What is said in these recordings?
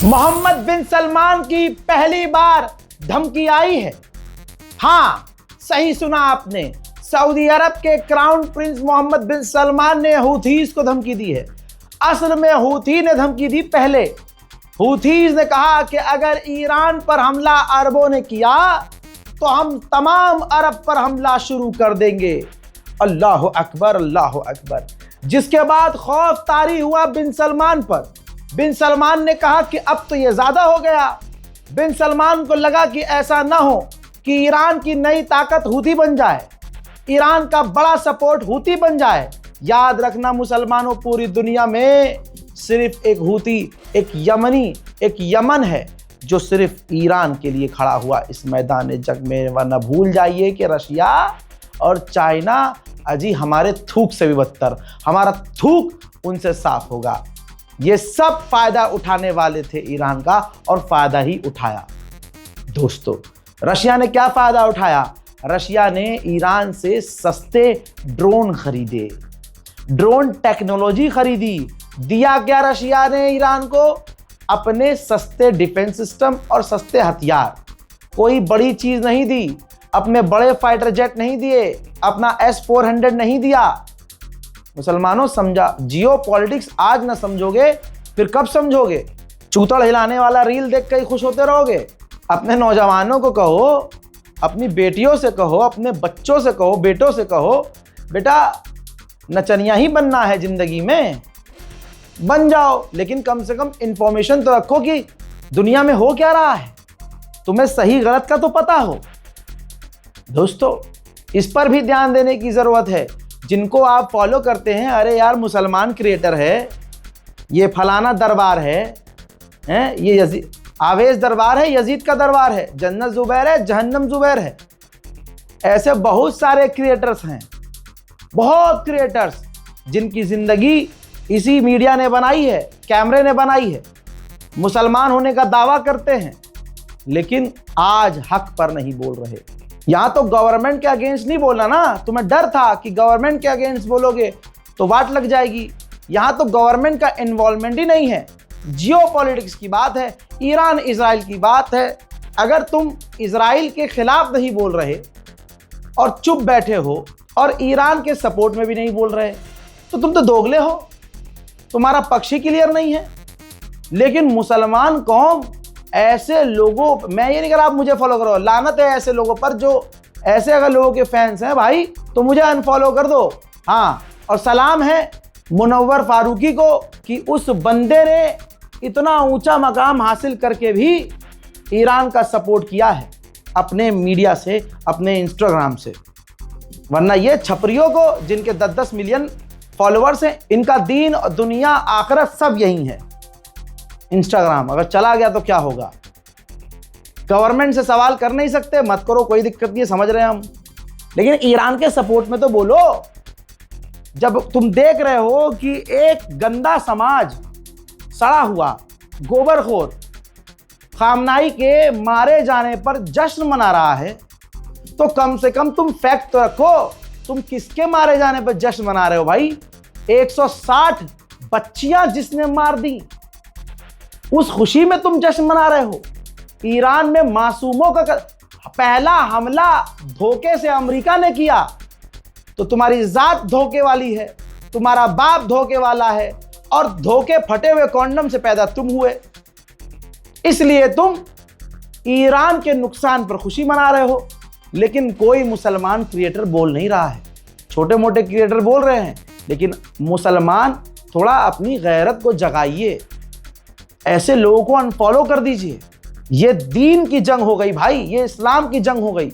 मोहम्मद बिन सलमान की पहली बार धमकी आई है। हाँ, सही सुना आपने। सऊदी अरब के क्राउन प्रिंस मोहम्मद बिन सलमान ने हूथीज को धमकी दी है। असल में हूथी ने धमकी दी पहले। हूथीज ने कहा कि अगर ईरान पर हमला अरबों ने किया तो हम तमाम अरब पर हमला शुरू कर देंगे। अल्लाह अकबर, अल्लाह अकबर। जिसके बाद खौफ तारी हुआ बिन सलमान पर। बिन सलमान ने कहा कि अब तो ये ज्यादा हो गया। बिन सलमान को लगा कि ऐसा ना हो कि ईरान की नई ताकत हूथी बन जाए, ईरान का बड़ा सपोर्ट हूथी बन जाए। याद रखना मुसलमानों, पूरी दुनिया में सिर्फ एक हूथी, एक यमनी, एक यमन है जो सिर्फ ईरान के लिए खड़ा हुआ इस मैदान जंग में। वरना भूल जाइए कि रशिया और चाइना अजी हमारे थूक से भी बदतर, हमारा थूक उनसे साफ होगा। ये सब फायदा उठाने वाले थे ईरान का और फायदा ही उठाया। दोस्तों, रशिया ने क्या फायदा उठाया? रशिया ने ईरान से सस्ते ड्रोन खरीदे, ड्रोन टेक्नोलॉजी खरीदी। दिया क्या रशिया ने ईरान को? अपने सस्ते डिफेंस सिस्टम और सस्ते हथियार। कोई बड़ी चीज नहीं दी, अपने बड़े फाइटर जेट नहीं दिए, अपना S-400 नहीं दिया। मुसलमानों, समझा? जियो पॉलिटिक्स आज ना समझोगे फिर कब समझोगे? चूतड़ हिलाने वाला रील देख कर खुश होते रहोगे? अपने नौजवानों को कहो, अपनी बेटियों से कहो, अपने बच्चों से कहो, बेटों से कहो, बेटा नचनिया ही बनना है जिंदगी में, बन जाओ, लेकिन कम से कम इंफॉर्मेशन तो रखो कि दुनिया में हो क्या रहा है, तुम्हें सही गलत का तो पता हो। दोस्तों, इस पर भी ध्यान देने की जरूरत है। जिनको आप फॉलो करते हैं, अरे यार मुसलमान क्रिएटर है, ये फलाना दरबार है, ये आवेश दरबार है, यजीद का दरबार है, जन्नत जुबैर है, जहन्नम जुबैर है। ऐसे बहुत सारे क्रिएटर्स हैं, बहुत क्रिएटर्स जिनकी जिंदगी इसी मीडिया ने बनाई है, कैमरे ने बनाई है, मुसलमान होने का दावा करते हैं, लेकिन आज हक पर नहीं बोल रहे। यहां तो गवर्नमेंट के अगेंस्ट नहीं बोलना ना, तुम्हें डर था कि गवर्नमेंट के अगेंस्ट बोलोगे तो वाट लग जाएगी। यहां तो गवर्नमेंट का इन्वॉल्वमेंट ही नहीं है, जियो पॉलिटिक्स की बात है, ईरान इजराइल की बात है। अगर तुम इजराइल के खिलाफ नहीं बोल रहे और चुप बैठे हो और ईरान के सपोर्ट में भी नहीं बोल रहे तो तुम तो दोगले हो, तुम्हारा पक्ष ही क्लियर नहीं है। लेकिन मुसलमान कौम ऐसे लोगों, मैं ये नहीं कह रहा आप मुझे फॉलो करो, लानत है ऐसे लोगों पर जो ऐसे अगर लोगों के फैंस हैं भाई तो मुझे अनफॉलो कर दो। हाँ, और सलाम है मुनव्वर फारूकी को कि उस बंदे ने इतना ऊंचा मकाम हासिल करके भी ईरान का सपोर्ट किया है अपने मीडिया से, अपने इंस्टाग्राम से। वरना ये छपरियों को जिनके 10-10 मिलियन फॉलोअर्स हैं, इनका दीन और दुनिया आखिरत सब यही है। इंस्टाग्राम अगर चला गया तो क्या होगा? गवर्नमेंट से सवाल कर नहीं सकते, मत करो, कोई दिक्कत नहीं है, समझ रहे हैं हम, लेकिन ईरान के सपोर्ट में तो बोलो। जब तुम देख रहे हो कि एक गंदा समाज, सड़ा हुआ गोबरखोर खामनाई के मारे जाने पर जश्न मना रहा है, तो कम से कम तुम फैक्ट तो रखो, तुम किसके मारे जाने पर जश्न मना रहे हो भाई? 160 बच्चियां जिसने मार दी, उस खुशी में तुम जश्न मना रहे हो। ईरान में मासूमों का पहला हमला धोखे से अमेरिका ने किया, तो तुम्हारी जात धोखे वाली है, तुम्हारा बाप धोखे वाला है, और धोखे फटे हुए कॉन्डम से पैदा तुम हुए। इसलिए तुम ईरान के नुकसान पर खुशी मना रहे हो। लेकिन कोई मुसलमान क्रिएटर बोल नहीं रहा है, छोटे मोटे क्रिएटर बोल रहे हैं, लेकिन मुसलमान थोड़ा अपनी गैरत को जगाइए, ऐसे लोगों को अनफॉलो कर दीजिए। ये दीन की जंग हो गई भाई, ये इस्लाम की जंग हो गई,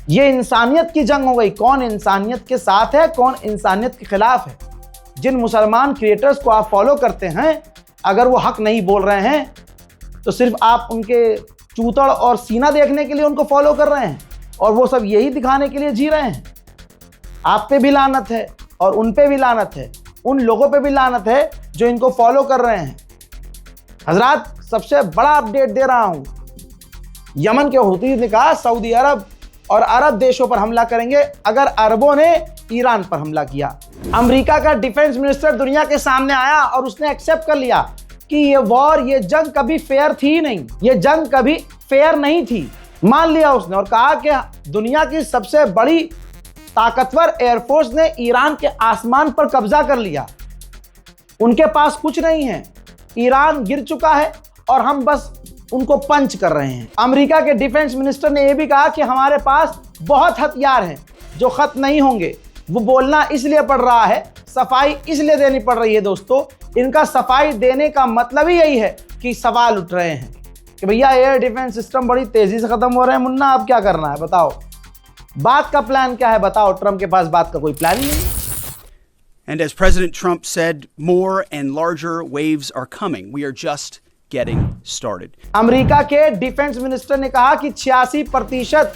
ये इंसानियत की जंग हो गई। कौन इंसानियत के साथ है, कौन इंसानियत के खिलाफ है? जिन मुसलमान क्रिएटर्स को आप फॉलो करते हैं, अगर वो हक नहीं बोल रहे हैं तो सिर्फ आप उनके चूतड़ और सीना देखने के लिए उनको फॉलो कर रहे हैं, और वो सब यही दिखाने के लिए जी रहे हैं। आप पे भी लानत है और उन पे भी लानत है, उन लोगों पे भी लानत है जो इनको फॉलो कर रहे हैं। हजरात, सबसे बड़ा अपडेट दे रहा हूं, यमन के हूथी ने कहा सऊदी अरब और अरब देशों पर हमला करेंगे अगर अरबों ने ईरान पर हमला किया। अमेरिका का डिफेंस मिनिस्टर दुनिया के सामने आया और उसने एक्सेप्ट कर लिया कि ये वॉर, ये जंग कभी फेयर थी नहीं, ये जंग कभी फेयर नहीं थी। मान लिया उसने और कहा कि दुनिया की सबसे बड़ी ताकतवर एयरफोर्स ने ईरान के आसमान पर कब्जा कर लिया, उनके पास कुछ नहीं है, ईरान गिर चुका है और हम बस उनको पंच कर रहे हैं। अमेरिका के डिफेंस मिनिस्टर ने यह भी कहा कि हमारे पास बहुत हथियार हैं जो खत्म नहीं होंगे। वो बोलना इसलिए पड़ रहा है, सफाई इसलिए देनी पड़ रही है दोस्तों, इनका सफाई देने का मतलब ही यही है कि सवाल उठ रहे हैं कि भैया एयर डिफेंस सिस्टम बड़ी तेजी से खत्म हो रहे हैं मुन्ना, अब क्या करना है बताओ, बात का प्लान क्या है बताओ। ट्रंप के पास बात का कोई प्लान ही नहीं। And as President Trump said, more and larger waves are coming. We are just getting started. America के डिफेंस मिनिस्टर ने कहा कि 86%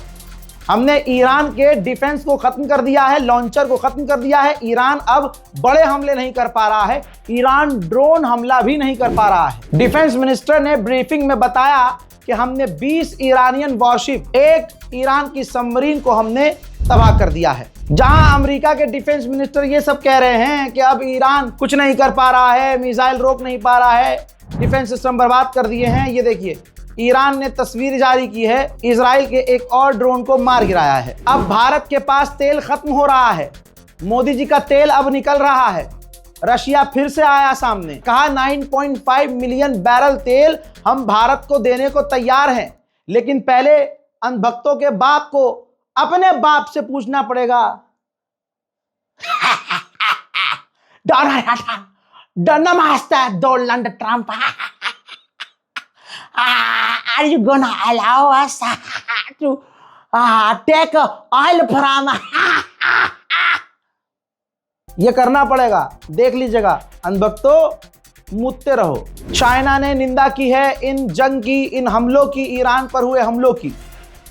हमने ईरान के डिफेंस को खत्म कर दिया है, लॉन्चर को खत्म कर दिया है। ईरान अब बड़े हमले नहीं कर पा रहा है, ईरान ड्रोन हमला भी नहीं कर पा रहा है। डिफेंस मिनिस्टर ने ब्रीफिंग में बताया कि हमने 20 ईरानियन वॉरशिप, एक ईरान की सबमरीन को हमने तबाह कर दिया है। जहां अमेरिका के डिफेंस मिनिस्टर ये सब कह रहे हैं कि अब ईरान कुछ नहीं कर पा रहा है, मिसाइल रोक नहीं पा रहा है, डिफेंस सिस्टम बर्बाद कर दिए हैं, ये देखिए ईरान ने तस्वीर जारी की है, इजराइल के एक और ड्रोन को मार गिराया है। अब भारत के पास तेल खत्म हो रहा है, मोदी जी का तेल अब निकल रहा है। रशिया फिर से आया सामने, कहा 9.5 मिलियन बैरल तेल हम भारत को देने को तैयार हैं, लेकिन पहले अंधभक्तों के बाप को अपने बाप से पूछना पड़ेगा। नमस्ते Donald Trump, are you gonna allow us to take oil from? ये करना पड़ेगा, देख लीजिएगा अंधभक्तों, मुद्दे रहो। चाइना ने निंदा की है इन जंग की, इन हमलों की, ईरान पर हुए हमलों की।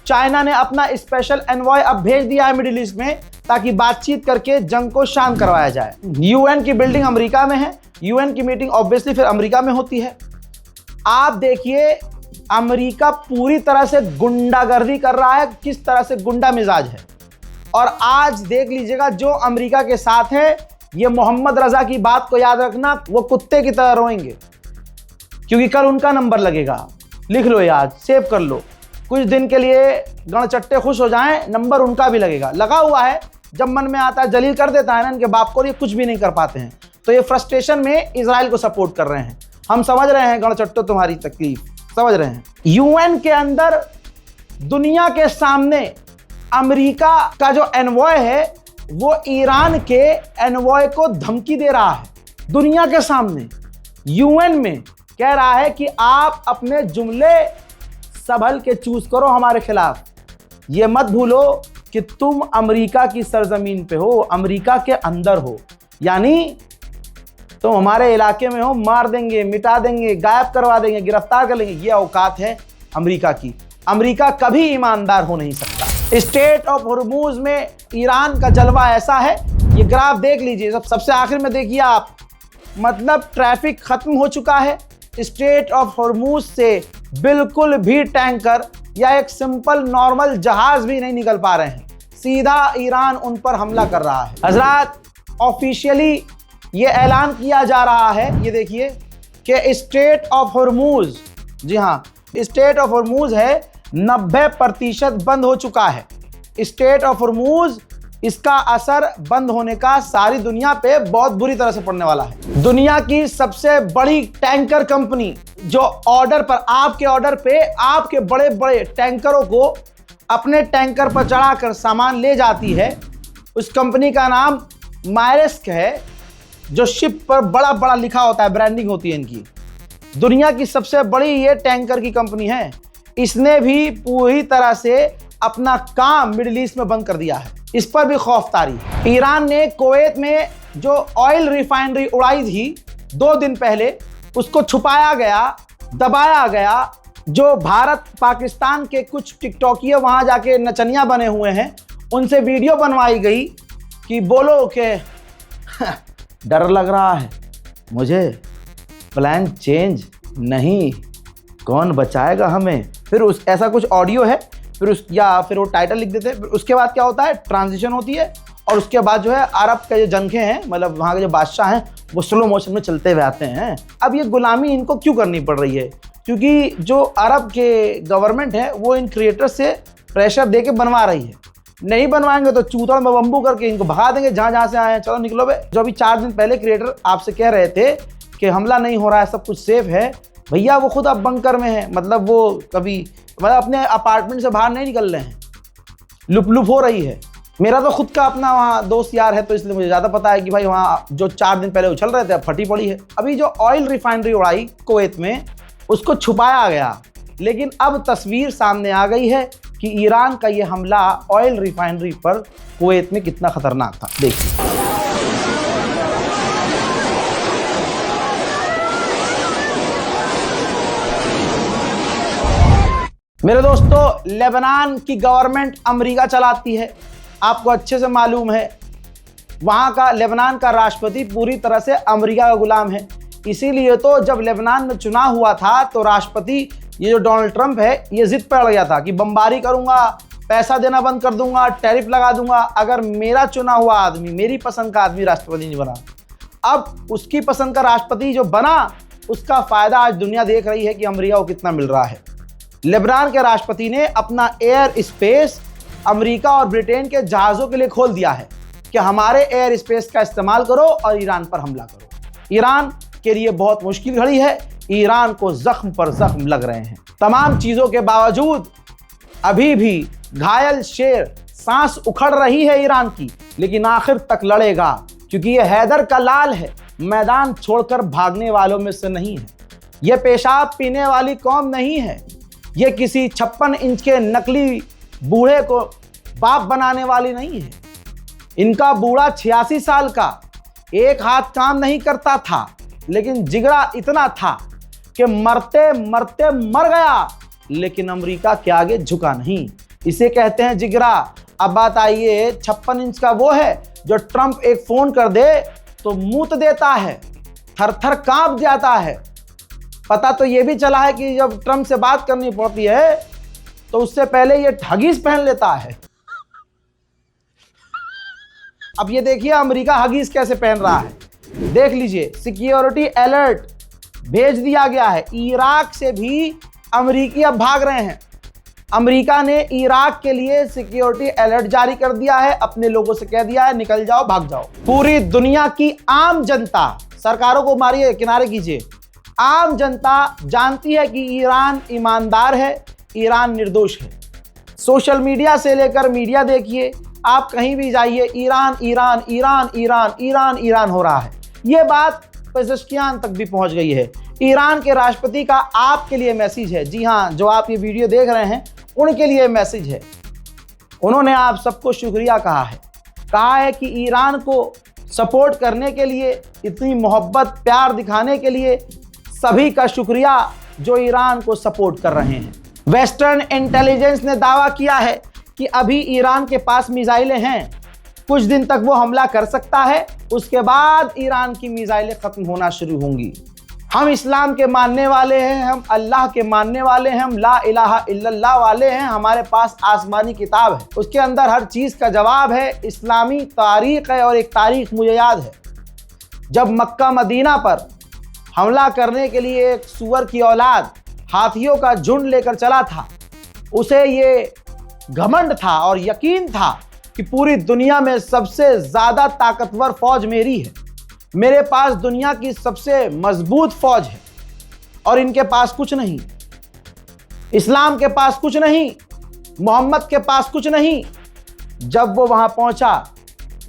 चाइना ने अपना स्पेशल एनवॉय अब भेज दिया है मिडिल ईस्ट में, ताकि बातचीत करके जंग को शांत करवाया जाए। यूएन की बिल्डिंग अमेरिका में है, यूएन की मीटिंग ऑब्वियसली फिर अमेरिका में होती है। आप देखिए अमेरिका पूरी तरह से गुंडागर्दी कर रहा है, किस तरह से गुंडा मिजाज है। और आज देख लीजिएगा जो अमेरिका के साथ है, ये मोहम्मद रजा की बात को याद रखना, वो कुत्ते की तरह रोएंगे, क्योंकि कल उनका नंबर लगेगा। लिख लो याद, सेव कर लो, कुछ दिन के लिए गणचट्टे खुश हो जाएं, नंबर उनका भी लगेगा। लगा हुआ है, जब मन में आता है जलील कर देता है ना इनके बाप को, ये कुछ भी नहीं कर पाते हैं। तो ये फ्रस्ट्रेशन में इजराइल को सपोर्ट कर रहे हैं। हम समझ रहे हैं गणचट्टो तुम्हारी तकलीफ, समझ रहे हैं। यूएन के अंदर दुनिया के सामने अमेरिका का जो एनवॉय है वो ईरान के एनवॉय को धमकी दे रहा है। दुनिया के सामने यूएन में कह रहा है कि आप अपने जुमले संभल के चूज करो हमारे खिलाफ। ये मत भूलो कि तुम अमेरिका की सरजमीन पे हो, अमेरिका के अंदर हो, यानी तो हमारे इलाके में हो, मार देंगे, मिटा देंगे, गायब करवा देंगे, गिरफ्तार कर लेंगे। ये औकात है अमेरिका की। अमेरिका कभी ईमानदार हो नहीं सकता। स्टेट ऑफ हॉर्मूज में ईरान का जलवा ऐसा है, ये ग्राफ देख लीजिए, सबसे आखिर में देखिए आप, मतलब ट्रैफिक खत्म हो चुका है। स्टेट ऑफ हॉर्मूज से बिल्कुल भी टैंकर या एक सिंपल नॉर्मल जहाज भी नहीं निकल पा रहे हैं, सीधा ईरान उन पर हमला कर रहा है। हजरात, ऑफिशियली ये ऐलान किया जा रहा है, ये देखिए कि स्टेट ऑफ हॉर्मूज, जी हाँ, स्टेट ऑफ हॉर्मूज है 90% बंद हो चुका है। स्टेट ऑफ हॉर्मूज, इसका असर बंद होने का सारी दुनिया पे बहुत बुरी तरह से पड़ने वाला है। दुनिया की सबसे बड़ी टैंकर कंपनी जो ऑर्डर पर, आपके ऑर्डर पे आपके बड़े बड़े टैंकरों को अपने टैंकर पर चढ़ाकर सामान ले जाती है, उस कंपनी का नाम मायरस्क है, जो शिप पर बड़ा बड़ा लिखा होता है, ब्रांडिंग होती है इनकी। दुनिया की सबसे बड़ी ये टैंकर की कंपनी है। इसने भी पूरी तरह से अपना काम मिडिल ईस्ट में बंद कर दिया है, इस पर भी खौफ तारी। ईरान ने कुवैत में जो ऑयल रिफाइनरी उड़ाई थी 2 दिन पहले, उसको छुपाया गया, दबाया गया। जो भारत पाकिस्तान के कुछ टिकटॉकिया वहां जाके नचनिया बने हुए हैं, उनसे वीडियो बनवाई गई कि बोलो कि डर लग रहा है मुझे, प्लान चेंज नहीं, कौन बचाएगा हमें। फिर उस ऐसा कुछ ऑडियो है, फिर वो टाइटल लिख देते हैं। फिर उसके बाद क्या होता है, ट्रांजिशन होती है और उसके बाद जो है अरब के जो जनखे हैं, मतलब वहाँ के जो बादशाह हैं, वो स्लो मोशन में चलते हुए आते हैं। अब ये गुलामी इनको क्यों करनी पड़ रही है? क्योंकि जो अरब के गवर्नमेंट है वो इन क्रिएटर्स से प्रेशर दे के बनवा रही है। नहीं बनवाएंगे तो चूतड़ में बम्बू करके इनको भगा देंगे जहाँ से आए हैं, चलो निकलो बे। जो अभी 4 दिन पहले क्रिएटर आपसे कह रहे थे कि हमला नहीं हो रहा है, सब कुछ सेफ है, भैया वो खुद अब बंकर में है। मतलब वो कभी अपने अपार्टमेंट से बाहर नहीं निकल रहे हैं, लुप हो रही है। मेरा तो खुद का अपना वहाँ दोस्त यार है, तो इसलिए मुझे ज़्यादा पता है कि भाई वहाँ जो 4 दिन पहले उछल रहे थे अब फटी पड़ी है। अभी जो ऑयल रिफाइनरी उड़ाई कुवैत में, उसको छुपाया गया, लेकिन अब तस्वीर सामने आ गई है कि ईरान का ये हमला ऑयल रिफाइनरी पर कुवैत में कितना खतरनाक था। देखिए, मेरे दोस्तों, लेबनान की गवर्नमेंट अमेरिका चलाती है, आपको अच्छे से मालूम है। वहाँ का लेबनान का राष्ट्रपति पूरी तरह से अमेरिका का गुलाम है। इसीलिए तो जब लेबनान में चुनाव हुआ था तो राष्ट्रपति ये जो डोनाल्ड ट्रंप है ये जिद पर अड़ गया था कि बमबारी करूंगा, पैसा देना बंद कर दूंगा, टैरिफ लगा दूंगा, अगर मेरा चुना हुआ आदमी, मेरी पसंद का आदमी राष्ट्रपति नहीं बना। अब उसकी पसंद का राष्ट्रपति जो बना, उसका फायदा आज दुनिया देख रही है कि अमेरिका को कितना मिल रहा है। लेबनान के राष्ट्रपति ने अपना एयर स्पेस अमेरिका और ब्रिटेन के जहाज़ों के लिए खोल दिया है कि हमारे एयर स्पेस का इस्तेमाल करो और ईरान पर हमला करो। ईरान के लिए बहुत मुश्किल घड़ी है, ईरान को जख्म पर जख्म लग रहे हैं। तमाम चीज़ों के बावजूद अभी भी घायल शेर, सांस उखड़ रही है ईरान की, लेकिन आखिर तक लड़ेगा, क्योंकि ये हैदर का लाल है, मैदान छोड़कर भागने वालों में से नहीं है। ये पेशाब पीने वाली कौम नहीं है, ये किसी 56 इंच के नकली बूढ़े को बाप बनाने वाली नहीं है। इनका बूढ़ा 86 साल का, एक हाथ काम नहीं करता था, लेकिन जिगरा इतना था कि मरते मरते मर गया, लेकिन अमेरिका के आगे झुका नहीं। इसे कहते हैं जिगरा। अब बात आइए, 56 इंच का वो है जो ट्रंप एक फोन कर दे तो मूत देता है, थर थर कांप जाता है। पता तो ये भी चला है कि जब ट्रंप से बात करनी पड़ती है तो उससे पहले ये हगीज पहन लेता है। अब ये देखिए अमेरिका हगीज कैसे पहन रहा है, देख लीजिए। सिक्योरिटी अलर्ट भेज दिया गया है। इराक से भी अमेरिकी अब भाग रहे हैं। अमेरिका ने इराक के लिए सिक्योरिटी अलर्ट जारी कर दिया है, अपने लोगों से कह दिया है निकल जाओ, भाग जाओ। पूरी दुनिया की आम जनता, सरकारों को मारिए, किनारे कीजिए, आम जनता जानती है कि ईरान ईमानदार है, ईरान निर्दोष है। सोशल मीडिया से लेकर मीडिया देखिए, आप कहीं भी जाइए, Iran Iran Iran Iran Iran Iran हो रहा है। ये बात पेज़ेश्कियान तक भी पहुंच गई है। ईरान के राष्ट्रपति का आपके लिए मैसेज है। जी हाँ, जो आप ये वीडियो देख रहे हैं उनके लिए मैसेज है। उन्होंने आप सबको शुक्रिया कहा है कि ईरान को सपोर्ट करने के लिए, इतनी मोहब्बत प्यार दिखाने के लिए सभी का शुक्रिया जो ईरान को सपोर्ट कर रहे हैं। वेस्टर्न इंटेलिजेंस ने दावा किया है कि अभी ईरान के पास मिसाइलें हैं, कुछ दिन तक वो हमला कर सकता है, उसके बाद ईरान की मिसाइलें खत्म होना शुरू होंगी। हम इस्लाम के मानने वाले हैं, हम अल्लाह के मानने वाले हैं, हम ला इलाहा इल्लल्लाह वाले हैं। हमारे पास आसमानी किताब है, उसके अंदर हर चीज़ का जवाब है, इस्लामी तारीख है। और एक तारीख मुझे याद है, जब मक्का मदीना पर हमला करने के लिए एक सूअर की औलाद हाथियों का झुंड लेकर चला था, उसे ये घमंड था और यकीन था कि पूरी दुनिया में सबसे ज़्यादा ताकतवर फौज मेरी है, मेरे पास दुनिया की सबसे मजबूत फौज है और इनके पास कुछ नहीं, इस्लाम के पास कुछ नहीं, मोहम्मद के पास कुछ नहीं। जब वो वहाँ पहुँचा,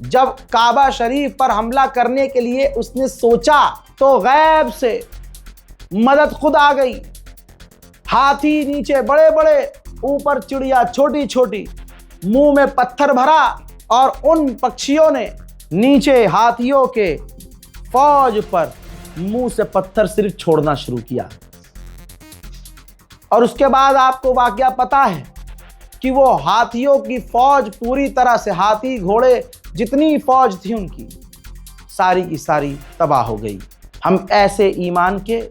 जब काबा शरीफ पर हमला करने के लिए उसने सोचा, तो गैब से मदद खुद आ गई। हाथी नीचे बड़े बड़े, ऊपर चिड़िया छोटी छोटी, मुंह में पत्थर भरा, और उन पक्षियों ने नीचे हाथियों के फौज पर मुंह से पत्थर सिर्फ छोड़ना शुरू किया। और उसके बाद आपको वाकया पता है कि वो हाथियों की फौज पूरी तरह से, हाथी घोड़े जितनी फौज थी उनकी, सारी की सारी तबाह हो गई। हम ऐसे ईमान के,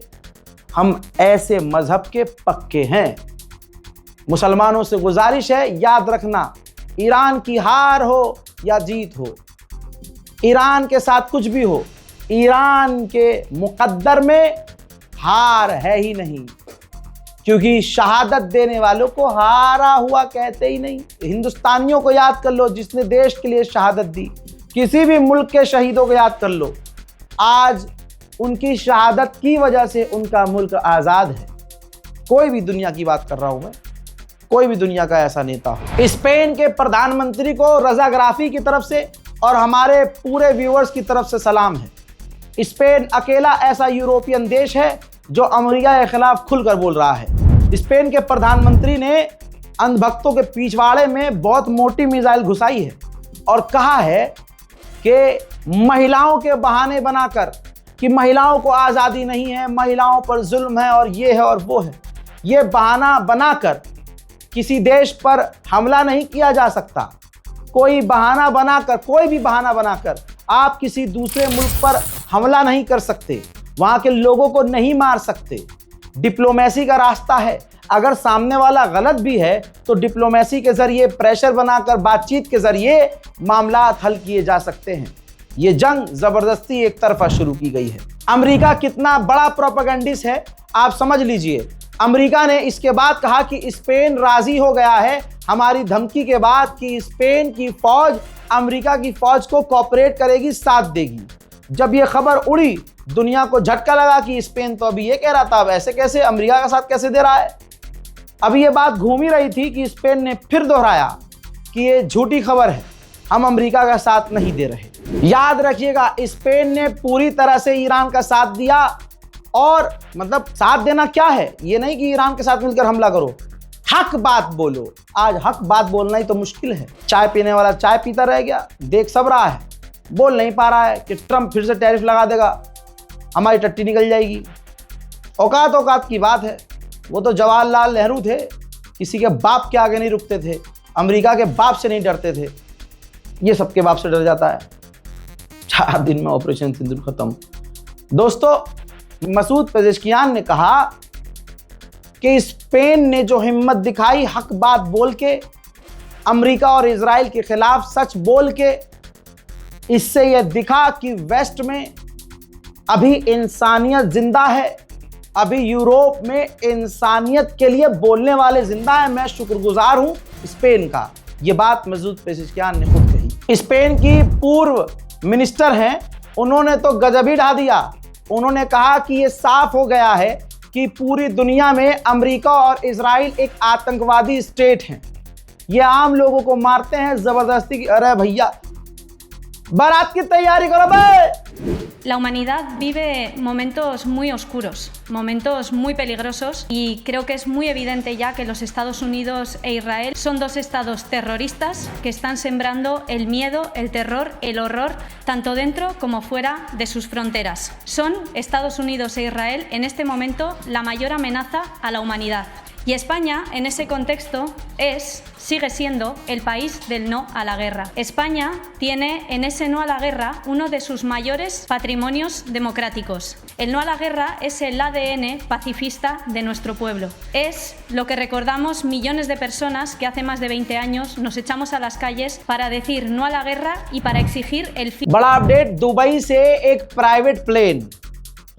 हम ऐसे मजहब के पक्के हैं। मुसलमानों से गुजारिश है, याद रखना, ईरान की हार हो या जीत हो, ईरान के साथ कुछ भी हो, ईरान के मुकद्दर में हार है ही नहीं, क्योंकि शहादत देने वालों को हारा हुआ कहते ही नहीं। हिंदुस्तानियों को याद कर लो जिसने देश के लिए शहादत दी, किसी भी मुल्क के शहीदों को याद कर लो, आज उनकी शहादत की वजह से उनका मुल्क आज़ाद है। कोई भी दुनिया की बात कर रहा हूं मैं, कोई भी दुनिया का ऐसा नेता हो। स्पेन के प्रधानमंत्री को रजा गराफी की तरफ से और हमारे पूरे व्यूअर्स की तरफ से सलाम है। स्पेन अकेला ऐसा यूरोपियन देश है जो अमेरिका के खिलाफ खुलकर बोल रहा है। स्पेन के प्रधानमंत्री ने अंधभक्तों के पिछवाड़े में बहुत मोटी मिसाइल घुसाई है और कहा है कि महिलाओं के बहाने बनाकर कि महिलाओं को आज़ादी नहीं है, महिलाओं पर जुल्म है और ये है और वो है, ये बहाना बनाकर किसी देश पर हमला नहीं किया जा सकता। कोई बहाना बनाकर, कोई भी बहाना बनाकर आप किसी दूसरे मुल्क पर हमला नहीं कर सकते, वहाँ के लोगों को नहीं मार सकते। डिप्लोमेसी का रास्ता है, अगर सामने वाला गलत भी है तो डिप्लोमेसी के जरिए, प्रेशर बनाकर, बातचीत के जरिए मामलात हल किए जा सकते हैं। ये जंग जबरदस्ती एक तरफा शुरू की गई है। अमेरिका कितना बड़ा प्रोपेगेंडिस्ट है आप समझ लीजिए। अमेरिका ने इसके बाद कहा कि स्पेन राजी हो गया है हमारी धमकी के बाद कि स्पेन की फौज अमेरिका की फौज को कोऑपरेट करेगी, साथ देगी। जब ये खबर उड़ी दुनिया को झटका लगा कि स्पेन तो अभी ये कह रहा था, अब ऐसे कैसे अमेरिका का साथ कैसे दे रहा है। अभी ये बात घूम ही रही थी कि स्पेन ने फिर दोहराया कि ये झूठी खबर है, हम अमेरिका का साथ नहीं दे रहे। याद रखिएगा, स्पेन ने पूरी तरह से ईरान का साथ दिया। और मतलब साथ देना क्या है, ये नहीं कि ईरान के साथ मिलकर हमला करो, हक बात बोलो। आज हक बात बोलना ही तो मुश्किल है। चाय पीने वाला चाय पीता रह गया, देख सब रहा है, बोल नहीं पा रहा है कि ट्रंप फिर से टैरिफ लगा देगा, हमारी टट्टी निकल जाएगी। औकात औकात की बात है। वो तो जवाहरलाल नेहरू थे, किसी के बाप के आगे नहीं रुकते थे, अमेरिका के बाप से नहीं डरते थे, ये सबके बाप से डर जाता है। 4 दिन में ऑपरेशन सिंदूर खत्म। दोस्तों, मसूद पेजेश्कियान ने कहा कि स्पेन ने जो हिम्मत दिखाई हक बात बोल के, अमेरिका और इजराइल के खिलाफ सच बोल के, इससे यह दिखा कि वेस्ट में अभी इंसानियत जिंदा है, अभी यूरोप में इंसानियत के लिए बोलने वाले जिंदा है। मैं शुक्रगुजार हूं स्पेन का। यह बात मसूद पेजेश्कियान ने खुद कही। स्पेन की पूर्व मिनिस्टर हैं, उन्होंने तो गजब ही ढा दिया। उन्होंने कहा कि यह साफ हो गया है कि पूरी दुनिया में अमेरिका और इजराइल एक आतंकवादी स्टेट हैं। ये आम लोगों को मारते हैं जबरदस्ती की। अरे भैया, बारात की तैयारी करो बे। La humanidad vive momentos muy oscuros, momentos muy peligrosos, y creo que es muy evidente ya que los Estados Unidos e Israel son dos estados terroristas que están sembrando el miedo, el terror, el horror, tanto dentro como fuera de sus fronteras. Son Estados Unidos e Israel en este momento la mayor amenaza a la humanidad. Y España, en ese contexto, sigue siendo el país del no a la guerra. España tiene en ese no a la guerra uno de sus mayores patrimonios democráticos. El no a la guerra es el ADN pacifista de nuestro pueblo. Es lo que recordamos millones de personas que hace más de 20 años nos echamos a las calles para decir no a la guerra y para exigir el fin. बड़ा update, Dubai से एक private plane,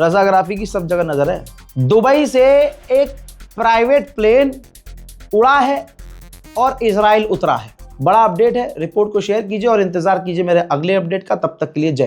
रजा गराफी की सब जगह नजर है, Dubai से एक प्राइवेट प्लेन उड़ा है और इजराइल उतरा है। बड़ा अपडेट है, रिपोर्ट को शेयर कीजिए और इंतजार कीजिए मेरे अगले अपडेट का। तब तक के लिए जय हिंद।